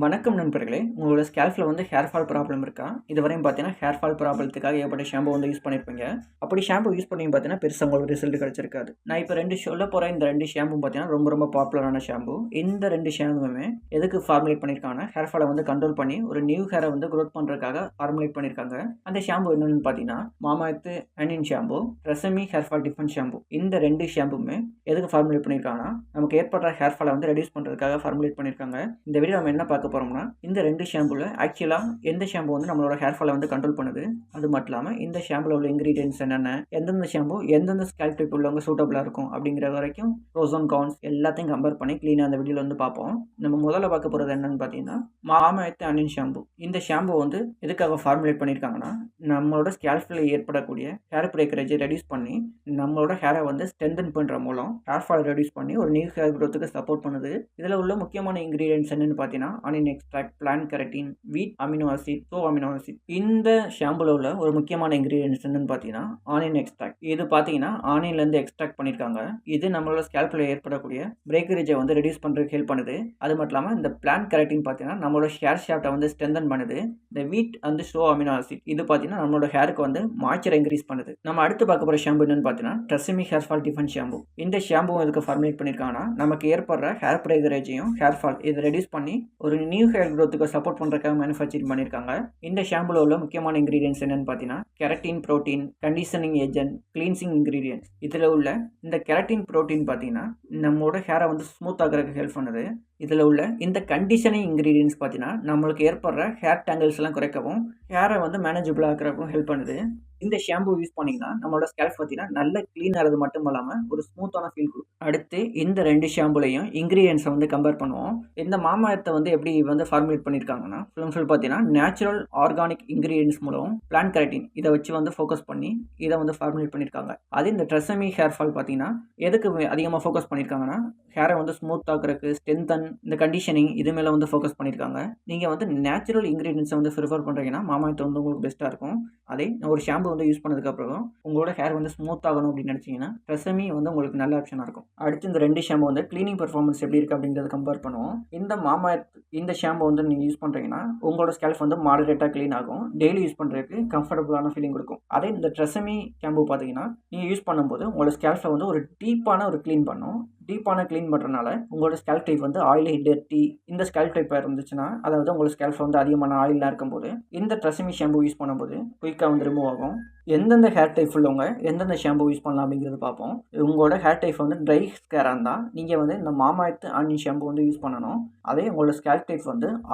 வணக்கம் நண்பர்களே. உங்களோட ஸ்கேல்ப்ல ஹேர் ஃபால் ப்ராப்ளம் இருக்கா? இதுவரையும் பார்த்தீங்கன்னா, ஹேர் ஃபால் ப்ராப்ளத்துக்காக ஏகப்பட்ட ஷாம்பு யூஸ் பண்ணியிருப்பீங்க. அப்படி ஷாம்பு யூஸ் பண்ணி பார்த்தீங்கன்னா, பெருசா உங்களுக்கு ரிசல்ட் கிடைச்சிருக்காது. நான் இப்ப 2 சொல்லப் போற இந்த 2 ஷாம்பும் பார்த்தீங்கன்னா, ரொம்ப பாப்புலரான ஷாம்பு. இந்த 2 ஷாம்புமே எதுக்கு ஃபார்முலேட் பண்ணியிருக்காங்கன்னா, ஹேர் ஃபால கண்ட்ரோல் பண்ணி ஒரு நியூ ஹேர குரோத் பண்றதுக்காக ஃபார்முலேட் பண்ணியிருக்காங்க. அந்த ஷாம்பு என்னன்னு பார்த்தீங்கன்னா, Mamaearth onion shampoo, Tresemme hair fall defence shampoo. இந்த 2 ஷாம்புமே எதுக்கு ஃபார்முலேட் பண்ணியிருக்காங்கன்னா, நமக்கு ஏற்படுற ஹேர் ஃபால ரெடியூஸ் பண்றதுக்காக ஃபார்முலேட் பண்ணியிருக்காங்க. இந்த வீடியோ நம்ம என்ன பார்க்க போறோம்னா, இந்த 2 ஷாம்புல ஆக்சுவலா எந்த ஷாம்பு நம்மளோட ஹேர் ஃபால கண்ட்ரோல் பண்ணுது, அது மட்டும் இல்லாம இந்த ஷாம்புல உள்ள இன்கிரீடியன்ட்ஸ் என்னென்ன, எந்தெந்த ஷாம்பு எந்தெந்த ஸ்கேல்ப் டைப் உள்ளவங்க சூட்டபிளா இருக்கும் அப்படிங்கிற வரைக்கும் ப்ரோஸ் அண்ட் கான்ஸ் எல்லாத்தையும் கம்பேர் பண்ணி கிளீனா அந்த வீடியோல பார்ப்போம். நம்ம முதல்ல பார்க்க போறது என்னன்னு பார்த்தீங்கன்னா, மாமாஎர்த் ஆனியன் ஷாம்பு. இந்த ஷாம்பு எதுக்காக ஃபார்முலேட் பண்ணியிருக்காங்கன்னா, நம்மளோட ஸ்கேல்ப்ல ஏற்படக்கூடிய ஹேர் பிரேக்கரேஜை ரெடியூஸ் பண்ணி நம்மளோட ஹேரை ஸ்ட்ரென்தன் பண்ற மூலம் ஹேர் ஃபால் ரெடியூஸ் பண்ணி ஒரு நியூ ஹேர் growthக்கு சப்போர்ட் பண்ணுது. இதுல உள்ள முக்கியமான இன்கிரீடியன்ட்ஸ் என்னன்னு பார்த்தீங்கன்னா, ஆனியன் எக்ஸ்ட்ராக்ட், பிளான்ட் கெரட்டின், வீட் amino acid, so amino acid. இந்த ஷாம்புல உள்ள ஒரு முக்கியமான இன்கிரீடியன்ட்ஸ் என்னன்னு பார்த்தீங்கன்னா, ஆனியன் எக்ஸ்ட்ராக்ட். இது பார்த்தீங்கன்னா ஆனியன்ல இருந்து எக்ஸ்ட்ராக்ட் பண்ணியிருக்காங்க. இது நம்மளோட ஸ்கேல்ப்ல ஏற்படக்கூடிய பிரேக்கரேஜை ரெடியூஸ் பண்றதுக்கு ஹெல்ப் பண்ணுது. அது மட்டும் இல்லாம இந்த பிளான்ட் கெரட்டின் பார்த்தீங்கன்னா நம்மளோட ஹேர் ஷாஃப்ட்டை ஸ்ட்ரென்தன் பண்ணுது. இந்த வீட் அண்ட் சோ அமினோ ஆசிட் இது பார்த்தீங்கன்னா நம்மளோட ஹேருக்கு மாய்ச்சரை இன்க்ரீஸ் பண்ணுது. நம்ம அடுத்து பார்க்க போற ஷாம்பு என்னன்னு பார்த்தீங்கன்னா, ட்ரெஸ்ஸெமி ஹேர் ஃபால் டிஃபன் ஷாம்பு. இந்த ஷாம்பு எதுக்கு ஃபார்முலேட் பண்ணியிருக்காங்கன்னா, நமக்கு ஏற்படுற ஹேர் பிரேக்கரேஜையும் ஹேர் ஃபால் இதை ரெடியூஸ் பண்ணி ஒரு நியூ ஹேர் growthக்கு சப்போர்ட் பண்றதுக்காக மேனுஃபேக்சரிங் பண்ணியிருக்காங்க. இந்த ஷாம்புல உள்ள முக்கியமான இன்கிரீடியன்ட்ஸ் என்னன்னு பார்த்தீங்கன்னா, keratin, protein, conditioning agent, cleansing ingredients. இதுல உள்ள இந்த கெரட்டின் புரோட்டீன் பார்த்தீங்கன்னா நம்மளோட ஹேரை ஸ்மூத் ஆகிறதுக்கு ஹெல்ப் பண்ணுது. இதில் உள்ள இந்த கண்டிஷனிங் இன்கிரீடியன்ட்ஸ் பார்த்தீங்கன்னா நம்மளுக்கு ஏற்படுற ஹேர் டேங்கிள்ஸ் எல்லாம் குறைக்கவும் ஹேரை மேனேஜபிள் ஆக்கிறதுக்கும் ஹெல்ப் பண்ணுது. இந்த ஷாம்பு யூஸ் பண்ணிங்கன்னா நம்மளோட ஸ்கேல்ப் பார்த்தீங்கன்னா நல்ல க்ளீன் ஆகிறது மட்டும் இல்லாமல் ஒரு ஸ்மூத்தான ஃபீல் கொடுக்கும். அடுத்து இந்த 2 ஷாம்புலையும் இன்கிரீடியன்ஸை கம்பேர் பண்ணுவோம். இந்த மாமாஎர்த்தை எப்படி ஃபார்முலேட் பண்ணியிருக்காங்கன்னா, ஃபுல் பார்த்தீங்கன்னா நேச்சுரல் ஆர்கானிக் இன்கிரீடியன்ஸ் மூலம் பிளான்ட் கெரட்டின் இதை வச்சு ஃபோக்கஸ் பண்ணி இதை ஃபார்முலேட் பண்ணியிருக்காங்க. அது இந்த ட்ரெஸ்ஸெமி ஹேர் ஃபால் பார்த்தீங்கன்னா எதுக்கு அதிகமாக ஃபோக்கஸ் பண்ணியிருக்காங்கன்னா, ஹேரை ஸ்மூத் ஆக்குறதுக்கு, ஸ்ட்ரென்தன், இந்த கண்டிஷனிங் இது மேலே ஃபோக்கஸ் பண்ணியிருக்காங்க. நீங்கள் நேச்சுரல் இன்கிரீடியன்ஸை ப்ரிஃபர் பண்ணுறீங்கன்னா மாமாஎர்த் உங்களுக்கு பெஸ்ட்டாக இருக்கும். அதே ஒரு ஷாம்பு யூஸ் பண்ணதுக்கப்புறம் உங்களோட ஹேர் ஸ்மூத் ஆகணும் அப்படின்னு நினச்சிங்கன்னா ட்ரெஸ்ஸெமி உங்களுக்கு நல்ல ஆப்ஷனாக இருக்கும். அடுத்து இந்த 2 ஷாம்பு கிளீனிங் பர்ஃபார்மன்ஸ் எப்படி இருக்குது அப்படிங்கிறத கம்பேர் பண்ணுவோம். இந்த மாமாஎர்த் இந்த ஷாம்பு நீங்கள் யூஸ் பண்ணுறீங்கன்னா உங்களோட ஸ்கேல்ப் மாடரேட்டாக க்ளீன் ஆகும். டெய்லி யூஸ் பண்ணுறதுக்கு கம்ஃபர்டபுளான ஃபீலிங் கொடுக்கும். அதே இந்த ட்ரெஸ்ஸெமி ஷாம்பு பார்த்தீங்கன்னா நீங்கள் யூஸ் பண்ணும்போது உங்களோட ஸ்கேல்ப்பை ஒரு டீப்பான ஒரு க்ளீன் பண்ணும். டீப்பான க்ளீன் பண்ணுறதுனால உங்களோட ஸ்கேல்ப் டைப் ஆயிலி, டர்ட்டி இந்த ஸ்கேல்ப் டைப்பாக இருந்துச்சுன்னா, அதாவது உங்களோட ஸ்கேல்ப் அதிகமான ஆயிலாக இருக்கும்போது இந்த ட்ரெஸ்ஸெமி ஷாம்பு யூஸ் பண்ணும்போது குயிக்காக ரிமூவ் ஆகும். எந்தெந்த ஹேர் டைப் உள்ளவங்க எந்தெந்த ஷாம்பு யூஸ் பண்ணலாம் அப்படிங்கிறது பார்ப்போம். உங்களோட ஹேர் டைப் ட்ரை ஸ்கேராக இருந்தால் நீங்கள் இந்த மாமாஎர்த் ஆனியன் ஷாம்பு யூஸ் பண்ணணும். அதே உங்களோட ஸ்கேல்ப் டைப்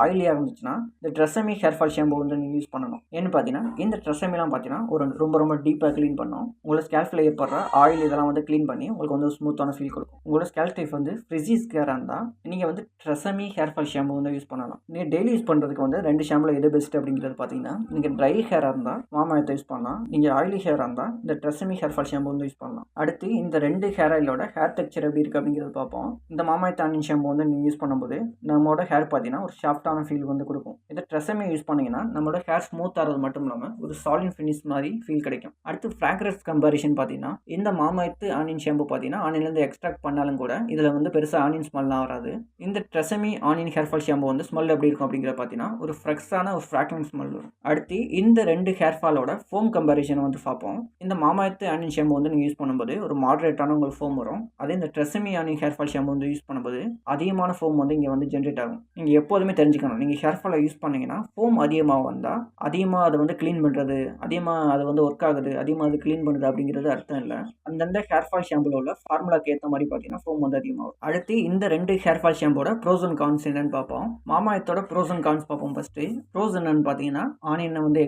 ஆயிலியாக இருந்துச்சுன்னா இந்த ட்ரெஸ்ஸெமி ஹேர் ஃபால் ஷாம்பு நீங்கள் யூஸ் பண்ணணும். ஏன்னு பார்த்தீங்கன்னா இந்த ட்ரெஸ்ஸெமிலாம் பார்த்தீங்கன்னா ஒரு ரொம்ப டீப்பாக க்ளீன் பண்ணும். உங்களோட ஸ்கேல்ப்பில் ஏற்படுற ஆயில் இதெல்லாம் க்ளீன் பண்ணி உங்களுக்கு ஸ்மூத்தான ஃபீல் கொடுக்கும். உங்களோட ஸ்கேல்ப் டைப் ஃப்ரிஸி ஸ்கேராக இருந்தால் நீங்கள் ட்ரெஸ்ஸெமி ஹேர் ஃபால் ஷாம்பு யூஸ் பண்ணலாம். நீங்கள் டெய்லி யூஸ் பண்ணுறதுக்கு 2 ஷாம்புல எது பெஸ்ட் அப்படிங்கிறது பார்த்தீங்கன்னா, நீங்கள் ட்ரை ஹேராக இருந்தால் மாமாஎர்த் யூஸ் பண்ணலாம். நீங்கள் ஆயிலி ஹேராக இருந்தால் இந்த ட்ரெஸ்ஸெமி ஹேர் ஃபால் ஷாம்பு யூஸ் பண்ணலாம். அடுத்து இந்த 2 ஹேர் ஆயிலோட ஹேர் டெக்ஸ்சர் எப்படி இருக்குது அப்படிங்கிறது பார்ப்போம். இந்த மாமாஎர்த் ஆனியன் ஷாம்பு நீங்கள் யூஸ் பண்ணும்போது நம்மளோட ஹேர் பார்த்தீங்கன்னா ஒரு சாஃப்டான ஃபீல் கொடுக்கும். இந்த ட்ரெஸ்ஸெமி யூஸ் பண்ணிங்கன்னா நம்மளோட ஹேர் ஸ்மூத் ஆகிறது மட்டும் இல்லாமல் ஒரு சாலிட் ஃபினிஷ் மாதிரி ஃபீல் கிடைக்கும். அடுத்து ஃப்ராக்ரன்ஸ் கம்பேரிஷன் பார்த்தீங்கன்னா, இந்த மாமாஎர்த் ஆனியன் ஷாம்பு பார்த்தீங்கன்னா ஆனியன்லேருந்து எக்ஸ்ட்ராக்ட் பண்ணாலும் கூட இதில் பெருசாக ஆனியன் ஸ்மெல்லாம் வராது. இந்த Tresemme onion hair fall shampoo smell எப்படி இருக்கும் அப்படிங்கிறத பார்த்தீங்கன்னா ஒரு ஃப்ரெஷ்ஷான ஒரு ஃப்ராக்ரன்ஸ் ஸ்மெல் வரும். அடுத்து இந்த 2 ஹேர் ஃபாலோட ஃபோம் கம்பேரிஷனை பார்ப்போம். இந்த மாமாஎர்த் ஆனியன் ஷாம்பு நீங்கள் யூஸ் பண்ணும்போது ஒரு மாடரேட்டான உங்களுக்கு ஃபோம் வரும். அதே இந்த Tresemme onion hair fall shampoo use பண்ணும்போது அதிகமான ஃபோம் இங்கே ஜென்ரேட் ஆகும். நீங்கள் எப்போதுமே தெரிஞ்சுக்கணும், நீங்கள் ஹேர் ஃபாலை யூஸ் பண்ணீங்கன்னா ஃபோம் அதிகமாக வந்தால் அதிகமாக அதை க்ளீன் பண்ணுறது, அதிகமாக அது ஒர்க் ஆகுது, அதிகமாக அது க்ளீன் பண்ணுது அப்படிங்கிறது அர்த்தம் இல்லை. அந்தந்த ஹேர் ஃபால் ஷாம்புல உள்ள ஃபார்முலாக்கு ஏற்ற மாதிரி பார்த்தீங்கன்னா ஃபோம் அதிகமாகும். அடுத்து இந்த 2 ஹேர் ஃபால் ஷாம்போட ப்ரோஸ் அண்ட் கான்ஸ் என்னன்னு பார்ப்போம். மாமாஎர்த்தோட ப்ரோஸ் அண்ட் கான்ஸ் பார்ப்போம். ஃபர்ஸ்ட் ப்ரோஸ் என்னன்னு பார்த்தீங்கன்னா, ஆனியன்லேருந்து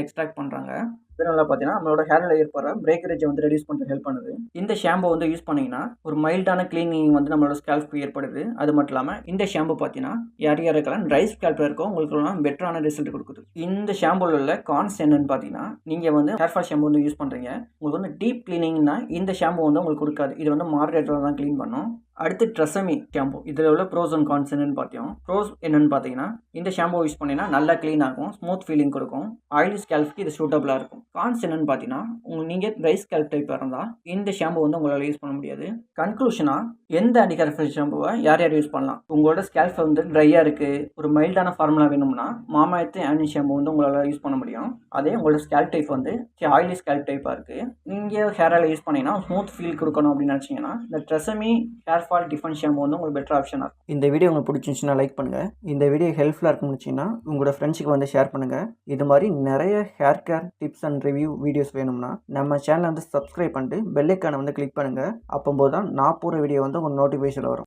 எக்ஸ்ட்ராக்ட் பண்ணுறாங்க. இதனால பார்த்தீங்கன்னா நம்மளோட ஹேரில் ஏற்படுற பிரேக்கரேஜை ரெடியூஸ் பண்ணுற ஹெல்ப் பண்ணுது. இந்த ஷாம்பு யூஸ் பண்ணிங்கன்னா ஒரு மைல்டான க்ளீனிங் நம்மளோட ஸ்கேல்ப்க்கு ஏற்படுது. அது மட்டும் இல்லாமல் இந்த ஷாம்பு பார்த்தீங்கன்னா யாருக்கெல்லாம் ட்ரை ஸ்கேல்ப் இருக்கோ உங்களுக்கு பெட்டரான ரிசல்ட் கொடுக்குது. இந்த ஷாம்புல உள்ள கான்ஸ் என்னன்னு பார்த்தீங்கன்னா, நீங்கள் ஹேர் ஃபால் ஷாம்பு யூஸ் பண்ணுறீங்க, உங்களுக்கு டீப் க்ளீனிங்னா இந்த ஷாம்பு உங்களுக்கு கொடுக்காது. இது மாடரேட்டராக தான் க்ளீன் பண்ணும். அடுத்து ட்ரெஸ்ஸமி ஷாம்பு. இதில் உள்ள ப்ரோஸ் அண்ட் கான்ஸ் என்னென்னு பார்த்தோம். ப்ரோஸ் என்னென்னு பார்த்தீங்கன்னா, இந்த ஷாம்பு யூஸ் பண்ணிங்கன்னா நல்லா க்ளீன் ஆகும், ஸ்மூத் ஃபீலிங் கொடுக்கும், ஆயிலி ஸ்கேல்ஃப்க்கு இது சூட்டபுளாக இருக்கும். கான்ஸ் என்னென்னு பார்த்தீங்கன்னா, நீங்கள் ட்ரை ஸ்கேல்ப் டைப் இருந்தால் இந்த ஷாம்பு வந்து உங்களால் யூஸ் பண்ண முடியாது. கன்க்ளூஷனாக எந்த ஆன்டி ஹேர் ஃபால் ஷாம்புவை யார் யார் யூஸ் பண்ணலாம்? உங்களோட ஸ்கேல்ஃப் வந்து ட்ரையாக இருக்குது, ஒரு மைல்டான ஃபார்முலா வேணும்னா மாமாஎர்த் ஆனி ஷாம்பு வந்து உங்களால் யூஸ் பண்ண முடியும். அதே உங்களோட ஸ்கேல்ப் டைப் வந்து ஆயிலி ஸ்கேல்ப் டைப்பாக இருக்குது, நீங்கள் ஹேர் ஆயில் யூஸ் பண்ணிங்கன்னா ஸ்மூத் ஃபீல் கொடுக்கணும் அப்படின்னு நினச்சிங்கன்னா இந்த ட்ரெஸ்ஸமி ஹேர் ஃபால் டிஃபன் ஷாம்பு வந்து உங்களுக்கு பெட்டர் ஆப்ஷனாக இருக்கும். இந்த வீடியோ உங்களுக்கு பிடிச்சிருந்துச்சுன்னா லைக் பண்ணுங்கள். இந்த வீடியோ ஹெல்ப்ஃபுல்லாக இருக்குன்னு நினச்சிங்கன்னா உங்களோட ஃப்ரெண்ட்ஸுக்கு வந்து ஷேர் பண்ணுங்கள். இது மாதிரி நிறைய hair care tips and review videos வேணும்னா நம்ம சேனலை வந்து சப்ஸ்கிரைப் பண்ணிட்டு பெல் ஐக்கானை வந்து கிளிக் பண்ணுங்கள். அப்போது தான் நான் போகிற வீடியோ வந்து உங்கள் நோட்டிஃபிகேஷன் வரும்.